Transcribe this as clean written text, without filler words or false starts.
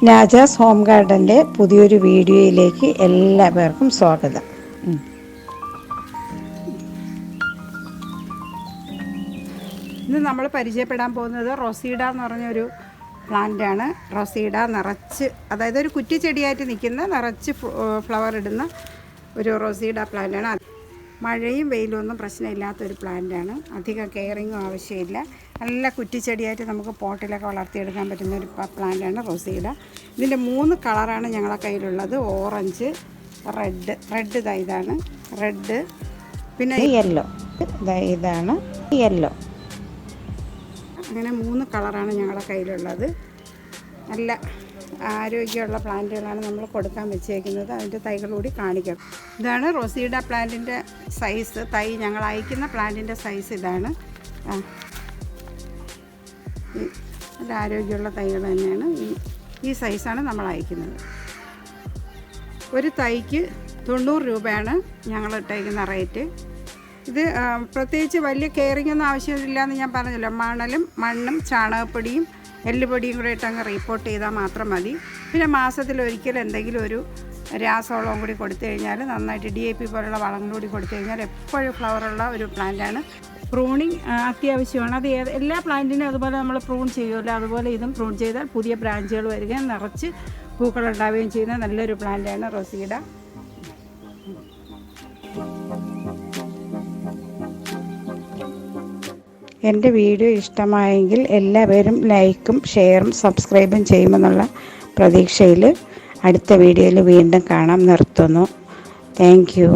Rajas home ഗാർഡൻ്റെ പുതിയൊരു വീഡിയോയിലേക്ക് എല്ലാവർക്കും സ്വാഗതം. ഇന്ന് നമ്മൾ പരിചയപ്പെടാൻ പോകുന്നത് റൊസീഡ എന്ന് പറഞ്ഞൊരു പ്ലാന്റാണ്. റൊസീഡ നിറച്ച്, അതായത് ഒരു കുറ്റിച്ചെടിയായിട്ട് നിൽക്കുന്ന നിറച്ച് ഫ്ലവർ ഇടുന്ന ഒരു റൊസീഡ പ്ലാന്റാണ്. മഴയും വെയിലും ഒന്നും പ്രശ്നമില്ലാത്തൊരു പ്ലാന്റാണ്. അധികം കെയറിങ്ങും ആവശ്യമില്ല. നല്ല കുറ്റിച്ചെടിയായിട്ട് നമുക്ക് പോട്ടിലൊക്കെ വളർത്തിയെടുക്കാൻ പറ്റുന്ന ഒരു പ്ലാന്റാണ് റൊസീഡ. ഇതിൻ്റെ 3 കളറാണ് ഞങ്ങളുടെ കയ്യിലുള്ളത്. ഓറഞ്ച്, റെഡ് ഇതാണ് റെഡ്, പിന്നെ യെല്ലോ, ഇതാണ് യെല്ലോ. അങ്ങനെ 3 കളറാണ് ഞങ്ങളുടെ കയ്യിലുള്ളത്. നല്ല ആരോഗ്യമുള്ള പ്ലാന്റുകളാണ് നമ്മൾ കൊടുക്കാൻ വെച്ചേക്കുന്നത്. അതിൻ്റെ തൈകൾ കൂടി കാണിക്കാം. ഇതാണ് റൊസീഡ പ്ലാന്റിൻ്റെ സൈസ്. ഞങ്ങൾ അയക്കുന്ന പ്ലാന്റിൻ്റെ സൈസ് ഇതാണ്. നല്ല ആരോഗ്യമുള്ള തൈകൾ തന്നെയാണ്. ഈ സൈസാണ് നമ്മൾ അയക്കുന്നത്. ഒരു തൈക്ക് 90 രൂപയാണ് ഞങ്ങൾ ഇട്ടേക്കുന്ന റേറ്റ്. ഇത് പ്രത്യേകിച്ച് വലിയ കെയറിംഗ് ഒന്നും ആവശ്യമില്ല എന്ന് ഞാൻ പറഞ്ഞല്ലോ. മണ്ണും ചാണകപ്പൊടിയും എല്ലുപൊടിയും കൂടെ ഇട്ടങ്ങ് റിപ്പോർട്ട് ചെയ്താൽ മാത്രം മതി. പിന്നെ മാസത്തിലൊരിക്കൽ എന്തെങ്കിലും ഒരു രാസവളവും കൂടി കൊടുത്തു കഴിഞ്ഞാൽ, നന്നായിട്ട് DAP പോലുള്ള വളങ്ങൾ കൂടി കൊടുത്തു കഴിഞ്ഞാൽ എപ്പോഴും ഫ്ലവറുള്ള ഒരു പ്ലാന്റാണ്. പ്രൂണിങ് അത്യാവശ്യമാണ്. അത് എല്ലാ പ്ലാന്റിനും അതുപോലെ നമ്മൾ പ്രൂൺ ചെയ്യുമല്ലോ, അതുപോലെ ഇതും പ്രൂൺ ചെയ്താൽ പുതിയ ബ്രാഞ്ചുകൾ വരികയും നിറച്ച് പൂക്കളുണ്ടാവുകയും ചെയ്യുന്ന നല്ലൊരു പ്ലാന്റാണ് റൊസീഡ. എൻ്റെ വീഡിയോ ഇഷ്ടമായെങ്കിൽ എല്ലാവരും ലൈക്കും ഷെയറും സബ്സ്ക്രൈബും ചെയ്യുമെന്നുള്ള പ്രതീക്ഷയിൽ അടുത്ത വീഡിയോയിൽ വീണ്ടും കാണാം. നിർത്തുന്നു. Thank you.